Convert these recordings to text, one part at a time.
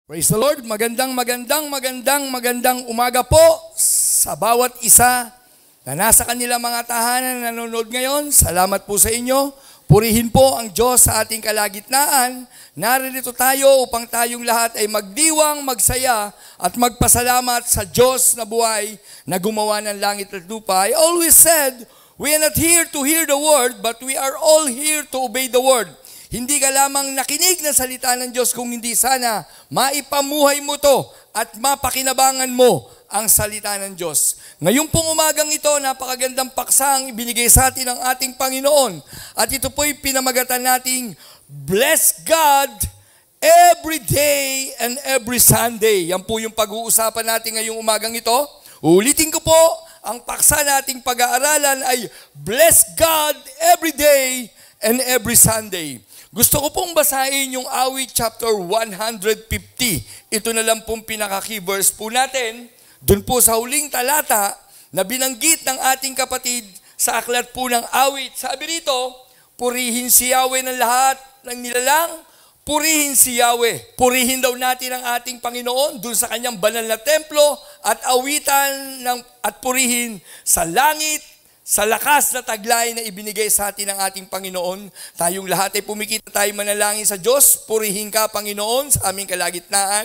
Praise the Lord. Magandang umaga po sa bawat isa na nasa kanilang mga tahanan na nanonood ngayon. Salamat po sa inyo. Purihin po ang Diyos sa ating kalagitnaan. Narito tayo upang tayong lahat ay magdiwang, magsaya at magpasalamat sa Diyos na buhay na gumawa ng langit at lupa. I always said, we are not here to hear the word, but we are all here to obey the word. Hindi ka lamang nakinig ng salita ng Diyos kung hindi sana maipamuhay mo to at mapakinabangan mo ang salita ng Diyos. Ngayon pong umagang ito, napakagandang paksang ibinigay sa atin ng ating Panginoon. At ito po'y pinamagatan nating Bless God every day and every Sunday. Yan po yung pag-uusapan natin ngayong umagang ito. Ulitin ko po, ang paksa nating pag-aaralan ay Bless God every day and every Sunday. Gusto ko pong basahin yung Awit chapter 150. Ito na lang pong pinaka-key verse po natin. Doon po sa huling talata na binanggit ng ating kapatid sa aklat po ng Awit. Sabi rito, purihin si Yahweh ng lahat ng nilalang, purihin si Yahweh. Purihin daw natin ang ating Panginoon doon sa kanyang banal na templo at awitan at purihin sa langit, sa lakas na taglay na ibinigay sa atin ng ating Panginoon. Tayong lahat ay pumikita tayo manalangin sa Diyos. Purihin ka, Panginoon, sa aming kalagitnaan.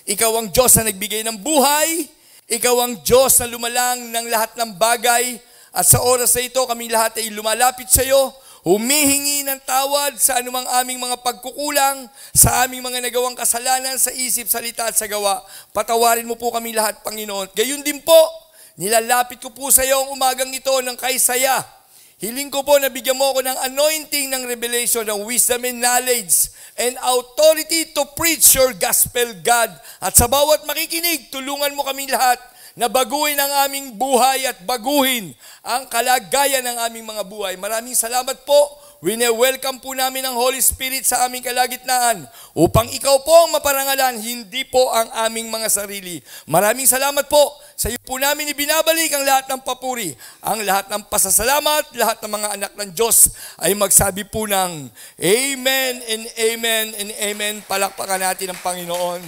Ikaw ang Diyos na nagbigay ng buhay. Ikaw ang Diyos na lumalang ng lahat ng bagay. At sa oras na ito, kaming lahat ay lumalapit sa iyo. Humihingi ng tawad sa anumang aming mga pagkukulang, sa aming mga nagawang kasalanan sa isip, salita at sa gawa. Patawarin mo po kami lahat, Panginoon. Gayun din po, nilalapit ko po sa iyo ang umagang ito ng kaysaya. Hiling ko po na bigyan mo ako ng anointing ng revelation, ng wisdom and knowledge, and authority to preach your gospel, God. At sa bawat makikinig, tulungan mo kaming lahat na baguhin ang aming buhay at baguhin ang kalagayan ng aming mga buhay. Maraming salamat po. Wine-welcome po namin ang Holy Spirit sa aming kalagitnaan upang ikaw po ang maparangalan, hindi po ang aming mga sarili. Maraming salamat po. Sa iyo po namin ibinabalik ang lahat ng papuri, ang lahat ng pasasalamat, lahat ng mga anak ng Diyos ay magsabi po ng Amen and Amen and Amen. Palakpakan natin ang Panginoon.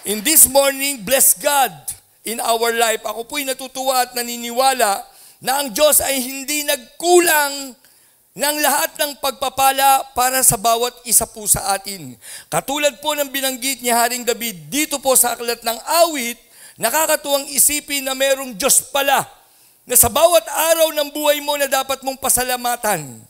In this morning, bless God in our life. Ako po'y natutuwa at naniniwala na ang Diyos ay hindi nagkulang ng lahat ng pagpapala para sa bawat isa po sa atin. Katulad po ng binanggit ni Haring David dito po sa aklat ng Awit, nakakatuwang isipin na merong Diyos pala na sa bawat araw ng buhay mo na dapat mong pasalamatan.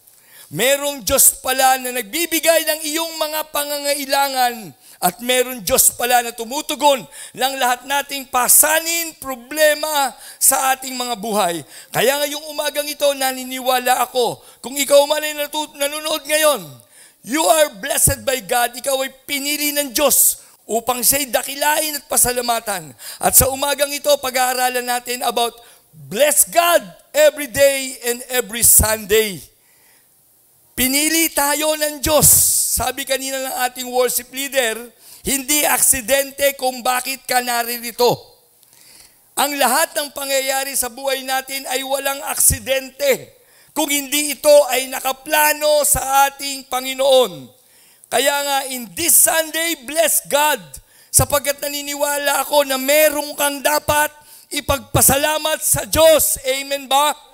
Merong Diyos pala na nagbibigay ng iyong mga pangangailangan at merong Diyos pala na tumutugon ng lahat nating pasanin, problema sa ating mga buhay. Kaya ngayong umagang ito, naniniwala ako, kung ikaw man ay nanonood ngayon, you are blessed by God, ikaw ay pinili ng Diyos upang siya'y dakilain at pasalamatan. At sa umagang ito, pag-aaralan natin about bless God every day and every Sunday. Pinili tayo ng Diyos. Sabi kanina ng ating worship leader, hindi aksidente kung bakit ka naririto. Ang lahat ng pangyayari sa buhay natin ay walang aksidente kung hindi ito ay nakaplano sa ating Panginoon. Kaya nga, in this Sunday, bless God, sapagkat naniniwala ako na merong kang dapat ipagpasalamat sa Diyos. Amen ba?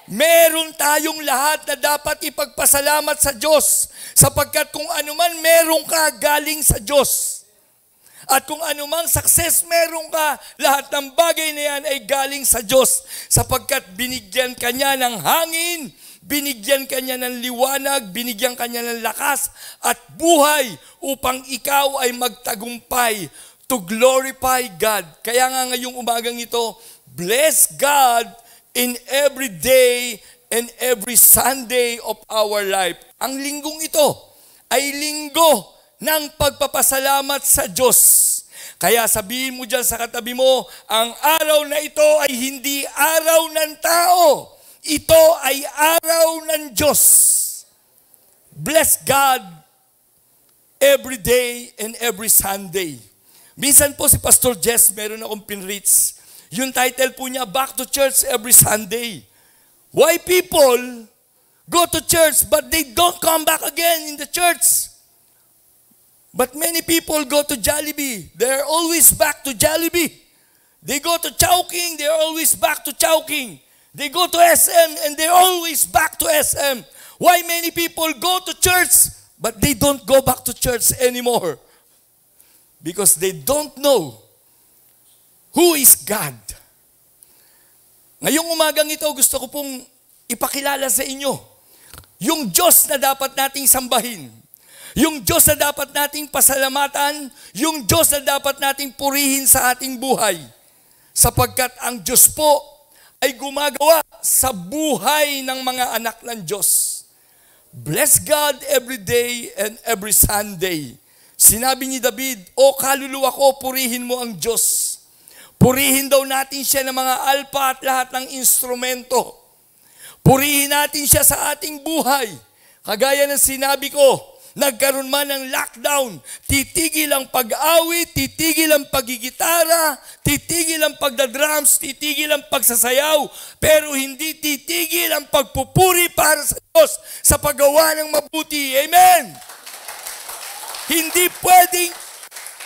Meron tayong lahat na dapat ipagpasalamat sa Diyos sapagkat kung anuman meron ka galing sa Diyos. At kung anumang success meron ka, lahat ng bagay na yan ay galing sa Diyos sapagkat binigyan ka niya ng hangin, binigyan ka niya ng liwanag, binigyan ka niya ng lakas at buhay upang ikaw ay magtagumpay to glorify God. Kaya nga ngayong umagang ito, bless God in every day and every Sunday of our life. Ang linggong ito ay linggo ng pagpapasalamat sa Diyos. Kaya sabihin mo dyan sa katabi mo, ang araw na ito ay hindi araw ng tao. Ito ay araw ng Diyos. Bless God every day and every Sunday. Minsan po si Pastor Jess, meron akong pinreach. Yung title po niya, Back to Church Every Sunday. Why people go to church but they don't come back again in the church? But many people go to Jollibee. They're always back to Jollibee. They go to Chowking. They're always back to Chowking. They go to SM and they're always back to SM. Why many people go to church but they don't go back to church anymore? Because they don't know who is God. Ngayong umagang ito, gusto ko pong ipakilala sa inyo yung Diyos na dapat nating sambahin. Yung Diyos na dapat nating pasalamatan, yung Diyos na dapat nating purihin sa ating buhay. Sapagkat ang Diyos po ay gumagawa sa buhay ng mga anak ng Diyos. Bless God every day and every Sunday. Sinabi ni David, O kaluluwa ko, purihin mo ang Diyos. Purihin daw natin siya ng mga alpa at lahat ng instrumento. Purihin natin siya sa ating buhay. Kagaya ng sinabi ko, nagkaroon man ng lockdown, titigil ang pag-awit, titigil ang pagigitara, titigil ang pagdadrums, titigil ang pagsasayaw, pero hindi titigil ang pagpupuri para sa Diyos sa paggawa ng mabuti. Amen! Hindi pwedeng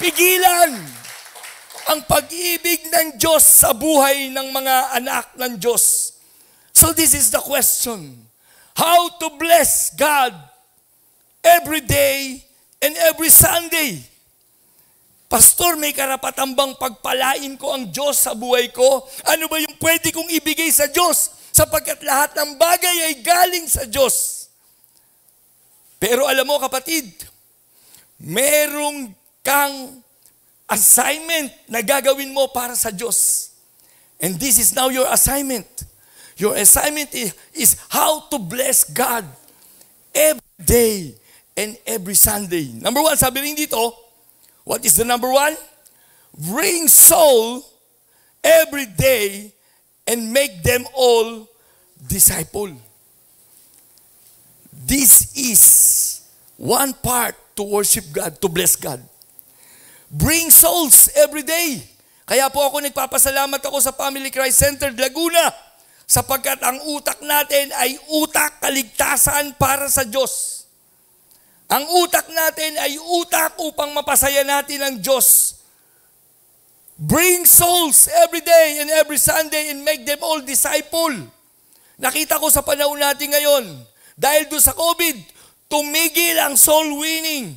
pigilan ang pag-ibig ng Diyos sa buhay ng mga anak ng Diyos. So this is the question. How to bless God every day and every Sunday? Pastor, may karapatan bang pagpalain ko ang Diyos sa buhay ko? Ano ba yung pwede kong ibigay sa Diyos? Sapagkat lahat ng bagay ay galing sa Diyos. Pero alam mo kapatid, merong kang assignment na gagawin mo para sa Diyos. And this is now your assignment. Your assignment is how to bless God every day and every Sunday. Number one, sabi rin dito, what is the number one? Bring soul every day and make them all disciple. This is one part to worship God, to bless God. Bring souls every day. Kaya po ako nagpapasalamat ako sa Family Christ Center Laguna sapagkat ang utak natin ay utak kaligtasan para sa Diyos. Ang utak natin ay utak upang mapasaya natin ang Diyos. Bring souls every day and every Sunday and make them all disciple. Nakita ko sa panahon natin ngayon, dahil doon sa COVID, tumigil ang soul winning.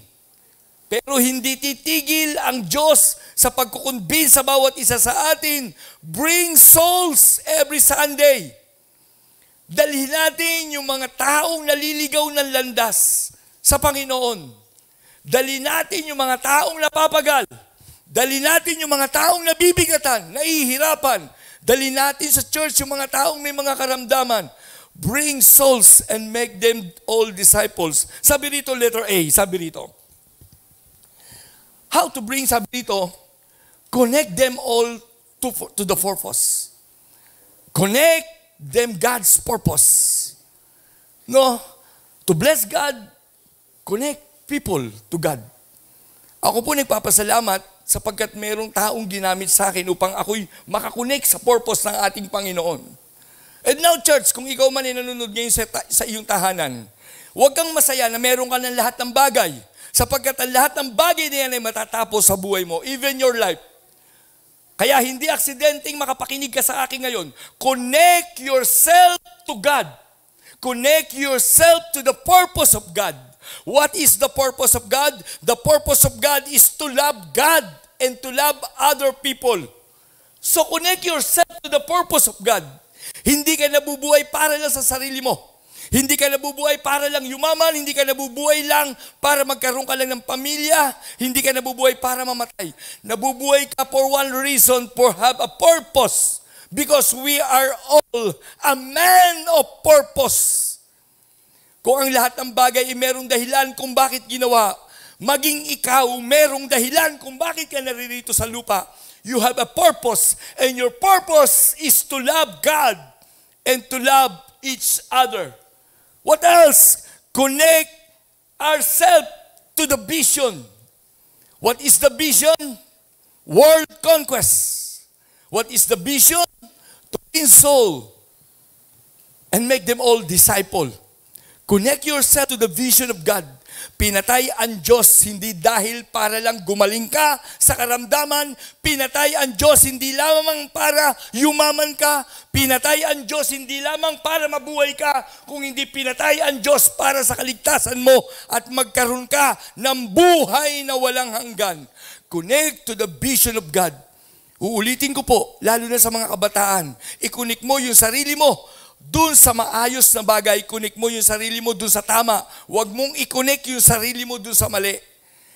Pero hindi titigil ang Diyos sa pagkukonvince sa bawat isa sa atin. Bring souls every Sunday. Dalhin natin yung mga taong naliligaw ng landas sa Panginoon. Dalhin natin yung mga taong napapagal. Dalhin natin yung mga taong nabibigatan, nahihirapan. Dalhin natin sa church yung mga taong may mga karamdaman. Bring souls and make them all disciples. Sabi rito, letter A, sabi rito. How to bring, sabi rito, connect them all to the purpose. Connect them God's purpose. No? To bless God, connect people to God. Ako po nagpapasalamat sapagkat mayroong taong ginamit sa akin upang ako'y makakonect sa purpose ng ating Panginoon. And now, church, kung ikaw man ay nanonood ngayon sa iyong tahanan, huwag kang masaya na meron ka ng lahat ng bagay. Sapagkat ang lahat ng bagay na yan ay matatapos sa buhay mo, even your life. Kaya hindi aksidenteng makapakinig ka sa akin ngayon. Connect yourself to God. Connect yourself to the purpose of God. What is the purpose of God? The purpose of God is to love God and to love other people. So connect yourself to the purpose of God. Hindi ka nabubuhay para lang sa sarili mo. Hindi ka nabubuhay para lang yumaman, hindi ka nabubuhay lang para magkaroon ka lang ng pamilya, hindi ka nabubuhay para mamatay. Nabubuhay ka for one reason, for have a purpose. Because we are all a man of purpose. Kung ang lahat ng bagay ay merong dahilan kung bakit ginawa, maging ikaw merong dahilan kung bakit ka naririto sa lupa. You have a purpose, and your purpose is to love God and to love each other. What else? Connect ourselves to the vision. What is the vision? World conquest. What is the vision? To win soul and make them all disciple. Connect yourself to the vision of God. Pinatay ang Diyos hindi dahil para lang gumaling ka sa karamdaman. Pinatay ang Diyos hindi lamang para yumaman ka. Pinatay ang Diyos hindi lamang para mabuhay ka. Kung hindi pinatay ang Diyos para sa kaligtasan mo at magkaroon ka ng buhay na walang hanggan. Connect to the vision of God. Uulitin ko po, lalo na sa mga kabataan, ikunik mo yung sarili mo dun sa maayos na bagay, ikunik mo yung sarili mo dun sa tama. Huwag mong ikunik yung sarili mo dun sa mali.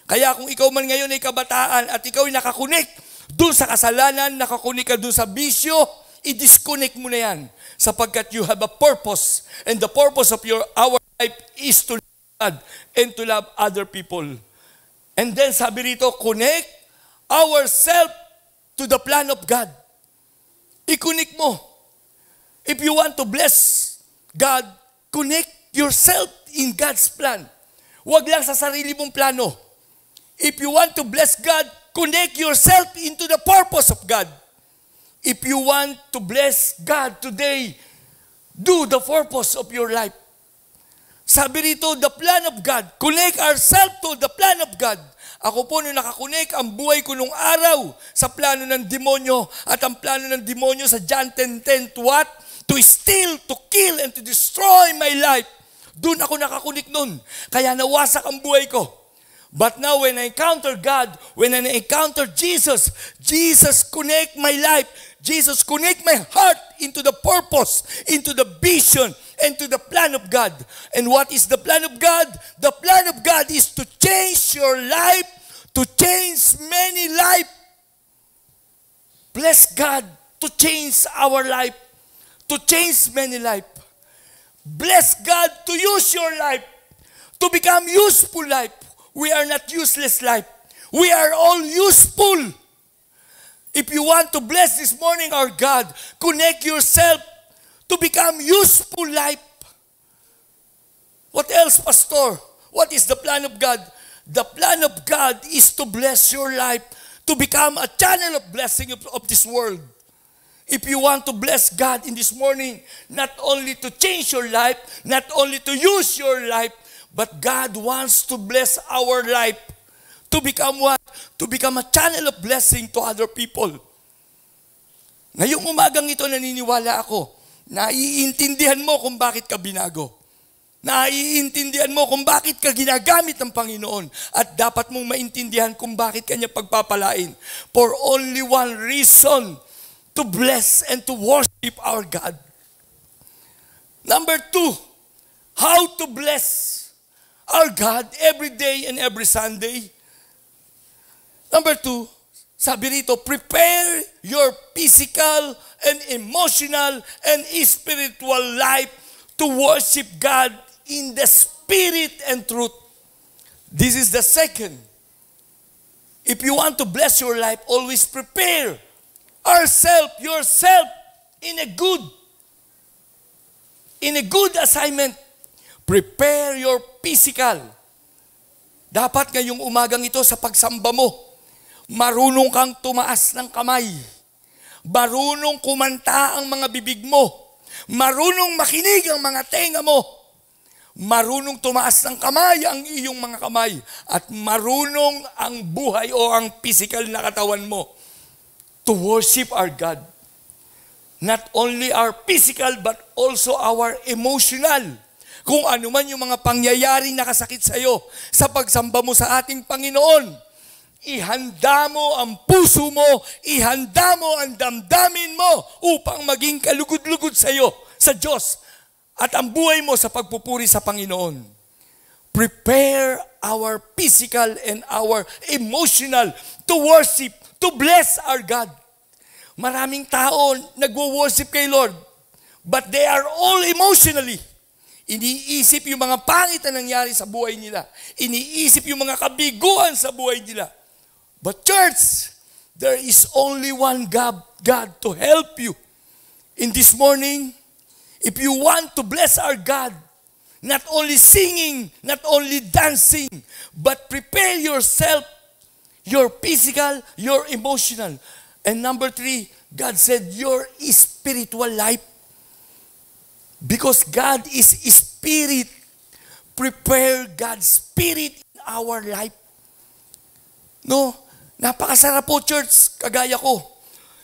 Kaya kung ikaw man ngayon ay kabataan at ikaw ay nakakunik dun sa kasalanan, nakakunik ka dun sa bisyo, i-disconnect mo na yan. Sapagkat you have a purpose. And the purpose of our life is to love God and to love other people. And then sabi rito, connect ourselves to the plan of God. Ikunik mo. If you want to bless God, connect yourself in God's plan. Huwag lang sa sarili mong plano. If you want to bless God, connect yourself into the purpose of God. If you want to bless God today, do the purpose of your life. Sabi rito, the plan of God. Connect ourselves to the plan of God. Ako po nung nakakunik ang buhay ko nung araw sa plano ng demonyo at ang plano ng demonyo sa John 10:10 to what? To steal, to kill, and to destroy my life. Doon ako nakakunik nun. Kaya nawasak ang buhay ko. But now when I encounter God, when I encounter Jesus, Jesus connect my life. Jesus connect my heart into the purpose, into the vision, and to the plan of God. And what is the plan of God? The plan of God is to change your life, to change many life. Bless God to change our life, to change many life. Bless God to use your life, to become useful life. We are not useless life. We are all useful. If you want to bless this morning our God, connect yourself to become useful life. What else, Pastor? What is the plan of God? The plan of God is to bless your life, to become a channel of blessing of this world. If you want to bless God in this morning, not only to change your life, not only to use your life, but God wants to bless our life. To become what? To become a channel of blessing to other people. Ngayong umagang ito naniniwala ako, naiintindihan mo kung bakit ka binago. Naiintindihan mo kung bakit ka ginagamit ng Panginoon. At dapat mong maintindihan kung bakit kanya pagpapalain. For only one reason, to bless and to worship our God. Number 2, how to bless our God every day and every Sunday. Number 2, sabi rito, prepare your physical and emotional and spiritual life to worship God in the spirit and truth. This is the second. If you want to bless your life, always prepare yourself in a good assignment. Prepare your physical. Dapat ngayong umagang ito sa pagsamba mo, marunong kang tumaas ng kamay. Marunong kumanta ang mga bibig mo. Marunong makinig ang mga tenga mo. Marunong tumaas ng kamay ang iyong mga kamay. At marunong ang buhay o ang physical na katawan mo to worship our God. Not only our physical but also our emotional. Kung ano man yung mga pangyayaring nakasakit sa iyo sa pagsamba mo sa ating Panginoon, ihanda mo ang puso mo, ihanda mo ang damdamin mo upang maging kalugod-lugod sa iyo, sa Diyos, at ang buhay mo sa pagpupuri sa Panginoon. Prepare our physical and our emotional to worship, to bless our God. Maraming tao nagwo-worship kay Lord, but they are all emotionally. Iniisip yung mga pangit na nangyari sa buhay nila. Iniisip yung mga kabiguan sa buhay nila. But church, there is only one God to help you. In this morning, if you want to bless our God, not only singing, not only dancing, but prepare yourself, your physical, your emotional. And number 3, God said, your spiritual life. Because God is spirit. prepare God's Spirit in our life. No, napakasarap po, church, kagaya ko.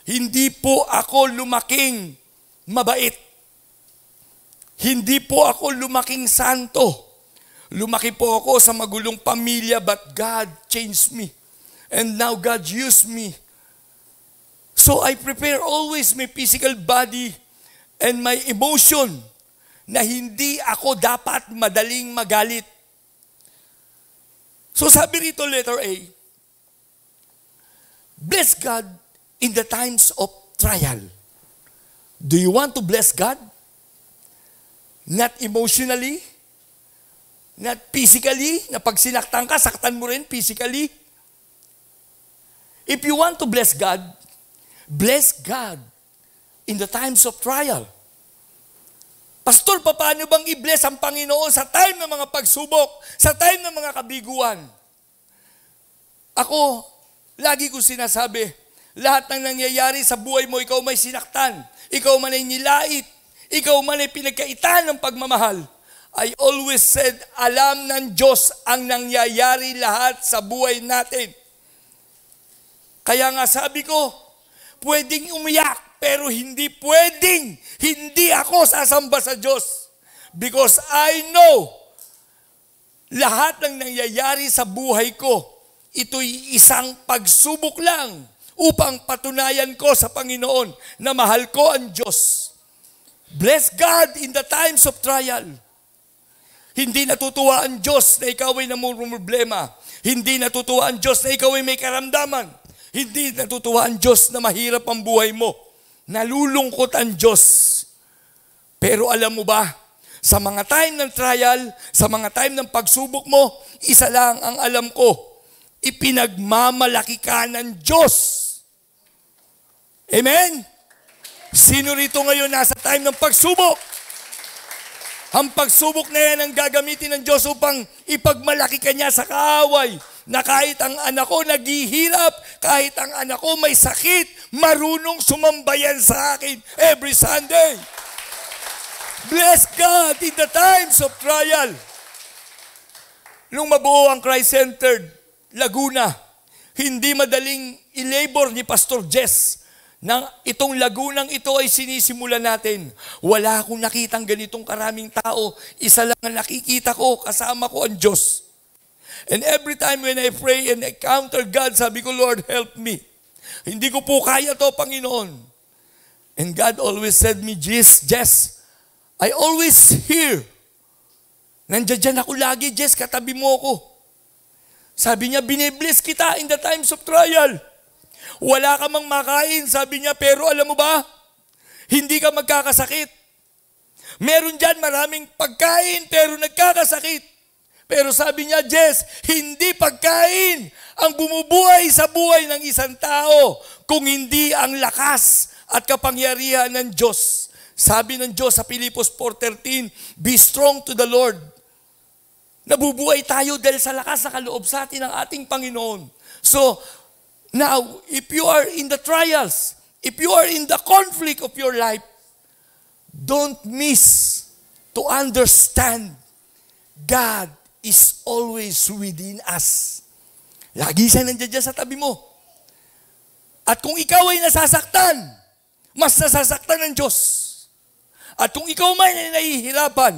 Hindi po ako lumaking mabait. Hindi po ako lumaking santo. Lumaki po ako sa magulong pamilya, but God changed me. And now God used me. So I prepare always my physical body and my emotion na hindi ako dapat madaling magalit. So sabi rito, letter A, bless God in the times of trial. Do you want to bless God? Not emotionally, not physically, na pag sinaktan ka, saktan mo rin physically. If you want to bless God in the times of trial. Pastor, paano bang i-bless ang Panginoon sa time ng mga pagsubok, sa time ng mga kabiguan? Ako, lagi ko sinasabi, lahat ng nangyayari sa buhay mo, ikaw may sinaktan, ikaw man ay nilait, ikaw man ay pinagkaitan ng pagmamahal. I always said, alam ng Diyos ang nangyayari lahat sa buhay natin. Kaya nga sabi ko, pwedeng umiyak, pero hindi pwedeng, hindi ako sasamba sa Diyos. Because I know, lahat ng nangyayari sa buhay ko, ito'y isang pagsubok lang upang patunayan ko sa Panginoon na mahal ko ang Diyos. Bless God in the times of trial. Hindi natutuwa ang Diyos na ikaw ay namumroblema. Hindi natutuwa ang Diyos na ikaw ay may karamdaman. Hindi natutuwa ang Diyos na mahirap ang buhay mo. Nalulungkot ang Diyos. Pero alam mo ba, sa mga time ng trial, sa mga time ng pagsubok mo, isa lang ang alam ko, ipinagmamalaki ka ng Diyos. Amen? Sino rito ngayon nasa time ng pagsubok? Ang pagsubok na yan ang gagamitin ng Diyos upang ipagmalaki ka niya sa kaaway. Na kahit ang anak ko naghihirap, kahit ang anak ko may sakit, marunong sumambayan sa akin every Sunday. Bless God in the times of trial. Nung mabuo ang Christ-centered Laguna, hindi madaling i-labor ni Pastor Jess na itong lagunang ito ay sinisimulan natin. Wala akong nakitang ganitong karaming tao. Isa lang ang nakikita ko, kasama ko ang Diyos. And every time when I pray and encounter God, sabi ko, Lord, help me. Hindi ko po kaya to, Panginoon. And God always said me, Jess, I always hear. Nandiyan ako lagi, Jess, katabi mo ako. Sabi niya, binibless kita in the times of trial. Wala ka mang makain, sabi niya, pero alam mo ba, hindi ka magkakasakit. Meron dyan maraming pagkain, pero nagkakasakit. Pero sabi niya, Jess, hindi pagkain ang bumubuhay sa buhay ng isang tao, kung hindi ang lakas at kapangyarihan ng Diyos. Sabi ng Diyos sa Filipos 4:13, be strong to the Lord. Nabubuhay tayo dahil sa lakas na kaloob sa atin ng ating Panginoon. So, now, if you are in the trials, if you are in the conflict of your life, don't miss to understand God is always within us. Lagi siya nandiyan dyan sa tabi mo. At kung ikaw ay nasasaktan, mas nasasaktan ng Diyos. At kung ikaw man ay nahihirapan,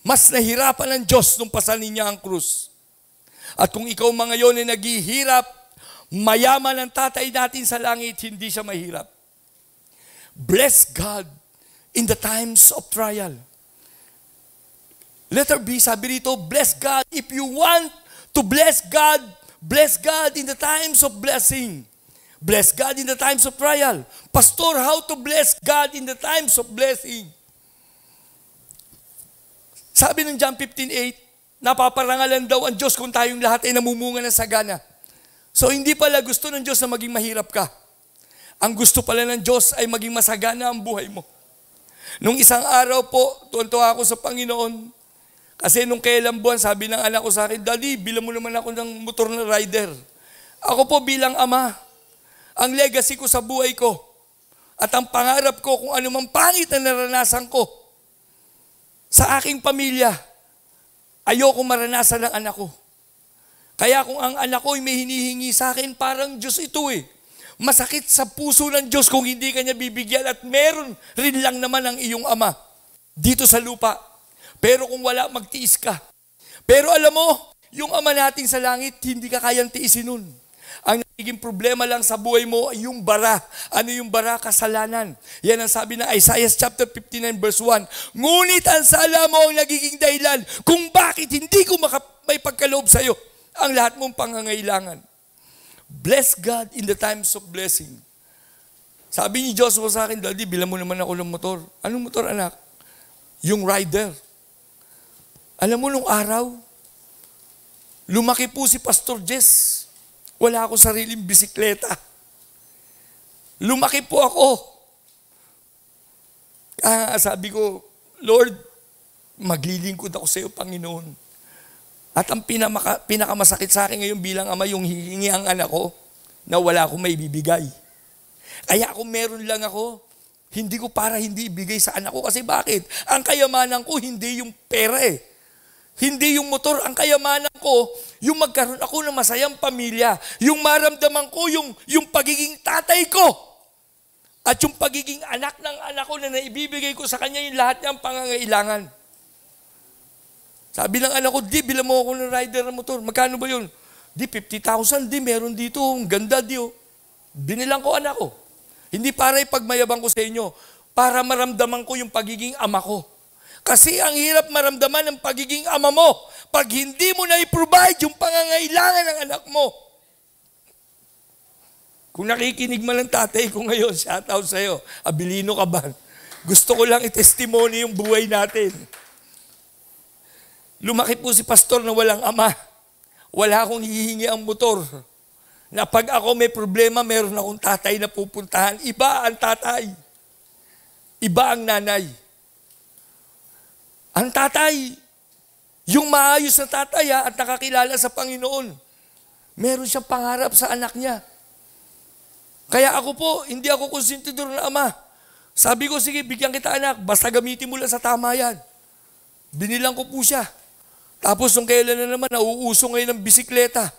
mas nahirapan ng Diyos nung pasanin niya ang krus. At kung ikaw mga yon ay naghihirap, mayaman ang tatay natin sa langit, hindi siya mahirap. Bless God in the times of trial. Letter B, sabi rito, bless God. If you want to bless God in the times of blessing. Bless God in the times of trial. Pastor, how to bless God in the times of blessing? Sabi ng John 15:8, napaparangalan daw ang Diyos kung tayong lahat ay namumunga ng sagana. So hindi pala gusto ng Diyos na maging mahirap ka. Ang gusto pala ng Diyos ay maging masagana ang buhay mo. Nung isang araw po, tuwan-tuwa ako sa Panginoon. Kasi nung kailang buwan, sabi ng anak ko sa akin, Daddy, bilang mo naman ako ng motor na rider. Ako po bilang ama, ang legacy ko sa buhay ko at ang pangarap ko kung anumang pangit na naranasan ko sa aking pamilya, Ayoko maranasan ng anak ko. Kaya kung ang anak ko ay may hinihingi sa akin, parang Diyos ito eh. Masakit sa puso ng Diyos kung hindi ka niya bibigyan at meron rin lang naman ang iyong ama dito sa lupa. Pero kung wala, magtiis ka. Pero alam mo, yung ama natin sa langit, hindi ka kayang tiisin nun. Ang nagiging problema lang sa buhay mo ay yung bara. Ano yung bara? Kasalanan. Yan ang sabi ng Isaiah chapter 59 verse 1. Ngunit ang sala mo ang nagiging dahilan kung bakit hindi ko may pagkaloob sa'yo ang lahat mong pangangailangan. Bless God in the times of blessing. Sabi ni Joshua sa akin, Daddy, bilang mo naman ako ng motor. Anong motor, anak? Yung rider. Alam mo, nung araw, lumaki po si Pastor Jess. Wala ako sariling bisikleta. Lumaki po ako. Sabi ko, Lord, maglilingkod ako sa iyo, Panginoon. At ang pinakamasakit sa akin ngayon bilang ama, yung hihingi ang anak ko na wala akong may bibigay. Kaya kung meron lang ako, hindi ko para hindi ibigay sa anak ko. Kasi bakit? Ang kayamanan ko, hindi yung pera eh. Hindi yung motor. Ang kayamanan ko, yung magkaroon ako ng masayang pamilya. Yung maramdaman ko, yung pagiging tatay ko. At yung pagiging anak ng anak ko na naibibigay ko sa kanya yung lahat niyang pangangailangan. Sabi ng anak ko, di, bilang mo ako ng rider ng motor. Magkano ba yun? Di, 50,000. Di, meron dito. Ang ganda, di. Oh. Binilang ko anak ko. Hindi para ipagmayabang ko sa inyo. Para maramdaman ko yung pagiging ama ko. Kasi ang hirap maramdaman ng pagiging ama mo pag hindi mo na i-provide yung pangangailangan ng anak mo. Kung nakikinig man ng tatay ko ngayon, shout out sa'yo. Abilino ka ba? Gusto ko lang i-testimony yung buhay natin. Lumaki po si pastor na walang ama. Wala akong hihingi ang motor. Na pag ako may problema, meron akong tatay na pupuntahan. Iba ang tatay. Iba ang nanay. Ang tatay, yung maayos na tatay at nakakilala sa Panginoon, meron siyang pangarap sa anak niya. Kaya ako po, hindi ako konsentidor na ama. Sabi ko, sige, bigyan kita anak, basta gamitin mo lang sa tama yan. Binilang ko po siya. Tapos nung kailan na naman, nauuso ngayon ng bisikleta.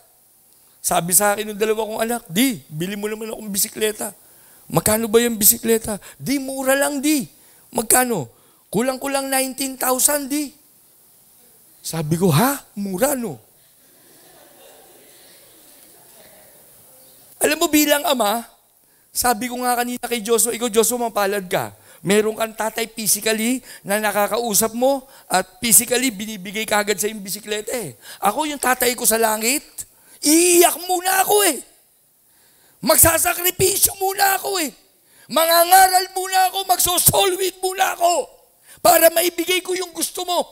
Sabi sa akin ng dalawa kong anak, di, bili mo naman akong bisikleta. Magkano ba yung bisikleta? Di, mura lang di. Magkano? Kulang-kulang 19,000 di. Sabi ko, ha? Mura no? Alam mo bilang ama, sabi ko nga kanina kay Joshua, ikaw Joshua, mapalad ka. Meron kang tatay physically na nakakausap mo at physically binibigay ka agad sa yung bisikleta eh. Ako yung tatay ko sa langit, iiyak muna ako eh. Magsasakripisyo muna ako eh. Mangangaral muna ako, magsosolwit muna ako para maibigay ko yung gusto mo.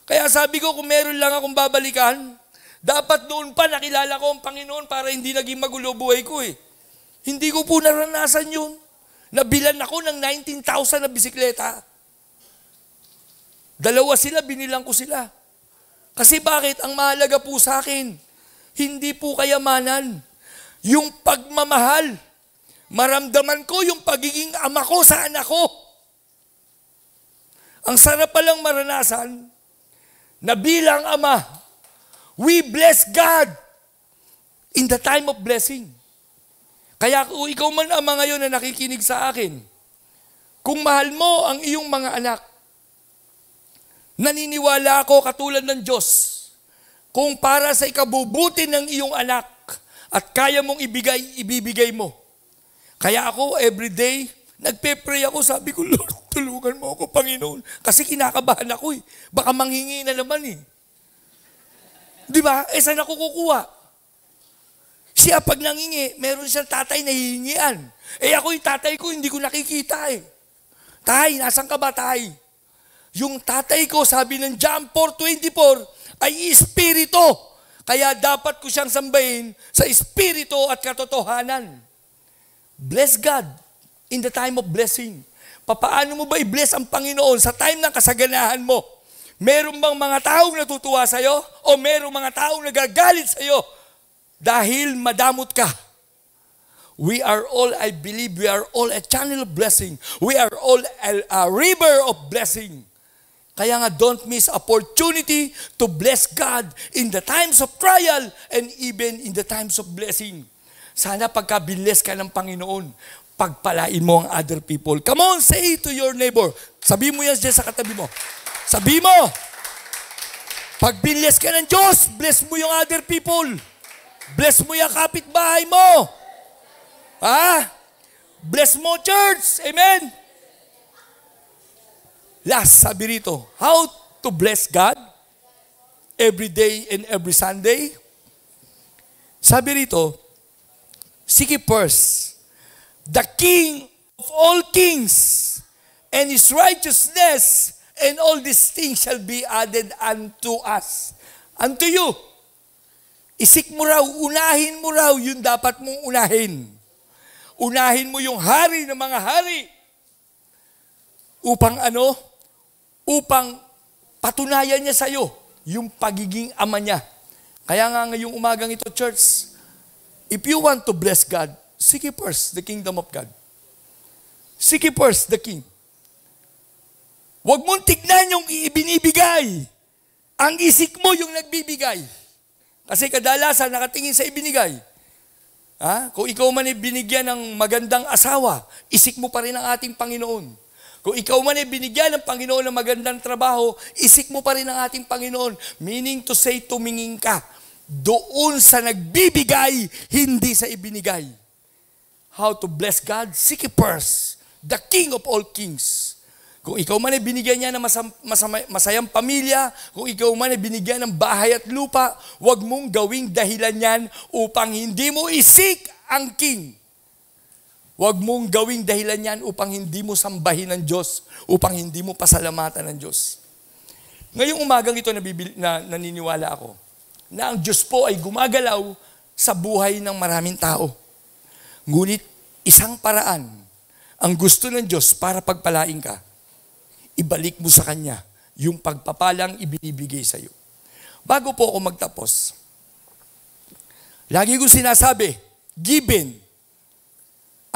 Kaya sabi ko, kung meron lang akong babalikan, dapat noon pa nakilala ko ang Panginoon para hindi naging magulo buhay ko eh. Hindi ko po naranasan yun. Nabilan ako ng 19,000 na bisikleta. Dalawa sila, binilang ko sila. Kasi bakit? Ang mahalaga po sa akin, hindi po kayamanan. Yung pagmamahal. Maramdaman ko yung pagiging ama ko sa anak ko. Ang sarap palang maranasan na bilang ama, we bless God in the time of blessing. Kaya kung ikaw man ama ngayon na nakikinig sa akin, kung mahal mo ang iyong mga anak, naniniwala ako katulad ng Diyos, kung para sa ikabubuti ng iyong anak at kaya mong ibibigay mo. Kaya ako everyday, nagpe-pray ako, sabi ko, Lord, tulungan mo ako, Panginoon. Kasi kinakabahan ako eh. Baka manghingi na naman eh. Di ba? Saan ako kukuha? Siya pag nangingi, meron siyang tatay na hihingian. Ako yung tatay ko, hindi ko nakikita eh. Tay, nasan ka ba tay? Yung tatay ko, sabi ng John 4:24, ay espiritu. Kaya dapat ko siyang sambahin sa espiritu at katotohanan. Bless God in the time of blessing. Papaano mo ba i-bless ang Panginoon sa time ng kasaganahan mo? Meron bang mga taong natutuwa sa'yo? O meron mga taong nagagalit sa'yo? Dahil madamot ka. We are all, I believe, we are all a channel of blessing. We are all a river of blessing. Kaya nga, don't miss opportunity to bless God in the times of trial and even in the times of blessing. Sana pagka-bless ka ng Panginoon, pagpalain mo ang other people. Come on, say to your neighbor. Sabi mo yan dyan sa katabi mo. Sabi mo, pag bless ka ng Diyos, bless mo yung other people. Bless mo yung kapitbahay mo. Bless mo church. Amen. Last, sabi rito, how to bless God every day and every Sunday? Sabi rito, seek ye first the King of all kings and His righteousness, and all these things shall be added unto us. Unto you. Isik mo raw, unahin mo raw yung dapat mong unahin. Unahin mo yung hari ng mga hari. Upang ano? Upang patunayan niya sa'yo yung pagiging ama niya. Kaya nga ngayong umagang ito, church, if you want to bless God, seek ye first the kingdom of God. Seek ye first the King. Huwag mong tignan yung ibinibigay. Ang isik mo yung nagbibigay. Kasi kadalasan nakatingin sa ibinigay. Kung ikaw man ay binigyan ng magandang asawa, isik mo pa rin ang ating Panginoon. Kung ikaw man ay binigyan ng Panginoon ng magandang trabaho, isik mo pa rin ang ating Panginoon. Meaning to say, tumingin ka doon sa nagbibigay, hindi sa ibinigay. How to bless God? Seek ye first the King of all kings. Kung ikaw man ay binigyan niya ng masayang pamilya, kung ikaw man ay binigyan ng bahay at lupa, huwag mong gawing dahilan yan upang hindi mo isik ang King. Huwag mong gawing dahilan yan upang hindi mo sambahin ng Diyos, upang hindi mo pasalamatan ng Diyos. Ngayong umagang ito naniniwala ako na ang Diyos po ay gumagalaw sa buhay ng maraming tao. Ngunit isang paraan ang gusto ng Diyos para pagpalain ka. Ibalik mo sa Kanya yung pagpapalang ibinibigay sa iyo. Bago po ako magtapos, lagi ko sinasabi, given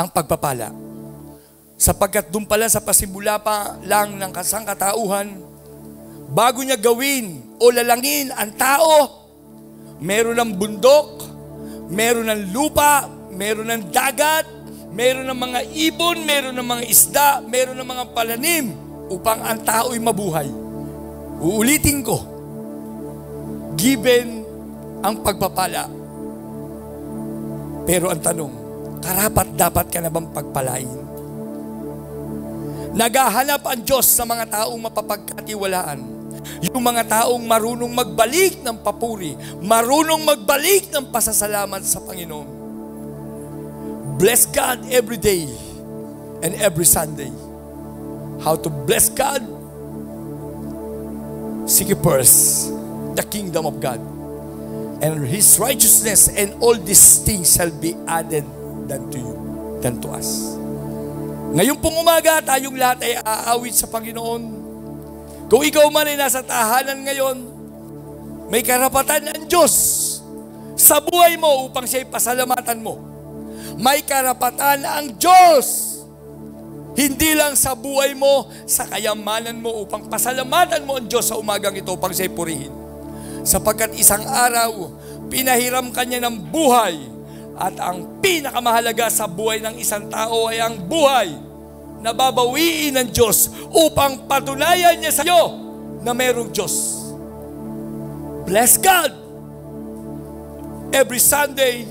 ang pagpapala. Sapagkat doon pala sa pasimula pa lang ng kasangkatauhan, bago niya gawin o lalangin ang tao, meron ng bundok, meron ng lupa, meron ng dagat, meron ng mga ibon, meron ng mga isda, meron ng mga palanim, upang ang tao'y mabuhay. Uulitin ko, given ang pagpapala. Pero ang tanong, karapat dapat ka na bang pagpalain? Naghahanap ang Diyos sa mga taong mapapagkatiwalaan. Yung mga taong marunong magbalik ng papuri, marunong magbalik ng pasasalamat sa Panginoon. Bless God every day and every Sunday. How to bless God? Seek first the kingdom of God and His righteousness, and all these things shall be added than to us. Ngayon pong umaga, tayong lahat ay aawit sa Panginoon. Kung ikaw man ay nasa tahanan ngayon, may karapatan ang Diyos sa buhay mo upang siya'y pasalamatan mo. May karapatan ang Diyos, hindi lang sa buhay mo, sa kayamanan mo upang pasalamatan mo ang Diyos sa umagang ito upang siya'y purihin. Sapagkat isang araw, pinahiram kanya ng buhay. At ang pinakamahalaga sa buhay ng isang tao ay ang buhay na babawiin ng Diyos upang patunayan niya sa iyo na mayroong Diyos. Bless God every Sunday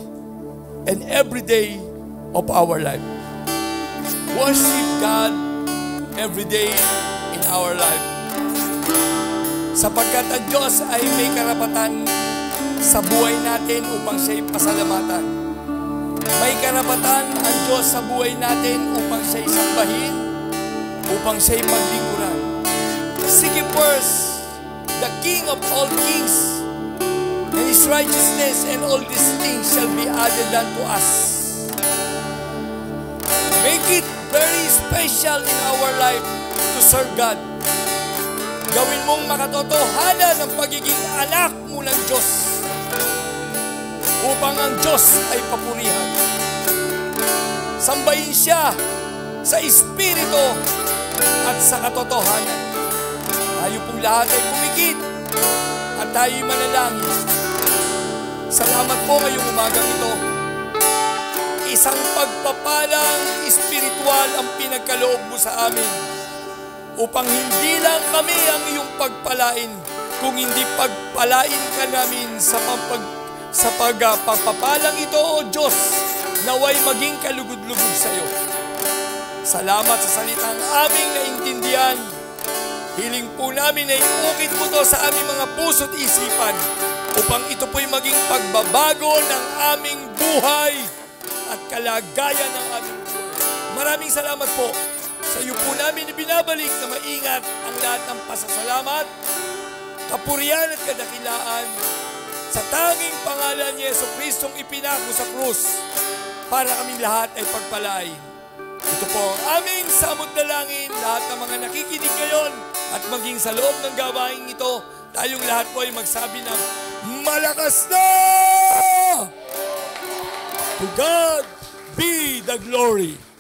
and every day of our life. Worship God every day in our life. Sapagkat ang Diyos ay may karapatan sa buhay natin upang siya'y pasalamatan. May karapatan ang Diyos sa buhay natin upang siya'y sambahin, upang siya'y paglingkuran. Seek first the King of all kings and His righteousness, and all these things shall be added unto us. Make it very special in our life to serve God. Gawin mong makatotohanan ang pagiging anak mo ng Diyos upang ang Diyos ay papurihan. Sambahin siya sa Espiritu at sa katotohanan. tayo pong lahat ay pumikit at tayo'y manalangin. Salamat po ngayong umagang ito. Isang pagpapalang espiritual ang pinagkaloob mo sa amin upang hindi lang kami ang iyong pagpalain, kung hindi pagpalain ka namin sa pagpapalang ito, O Diyos, naway maging kalugod-lugod sa iyo. Salamat sa salitang aming naintindihan. Hiling po namin na iukit mo to sa aming mga puso't isipan upang ito po'y maging pagbabago ng aming buhay at kalagayan ng aming buhay. Maraming salamat po. Sa iyo po namin ibinabalik na maingat ang lahat ng pasasalamat, kapurihan at kadakilaan sa tanging pangalan ni Jesucristong ipinako sa krus para kaming lahat ay pagpalain. Ito po ang aming samot dalangin, lahat ng mga nakikinig ngayon at maging sa loob ng gawain ito, tayong lahat po ay magsabi ng malakas na! To God be the glory!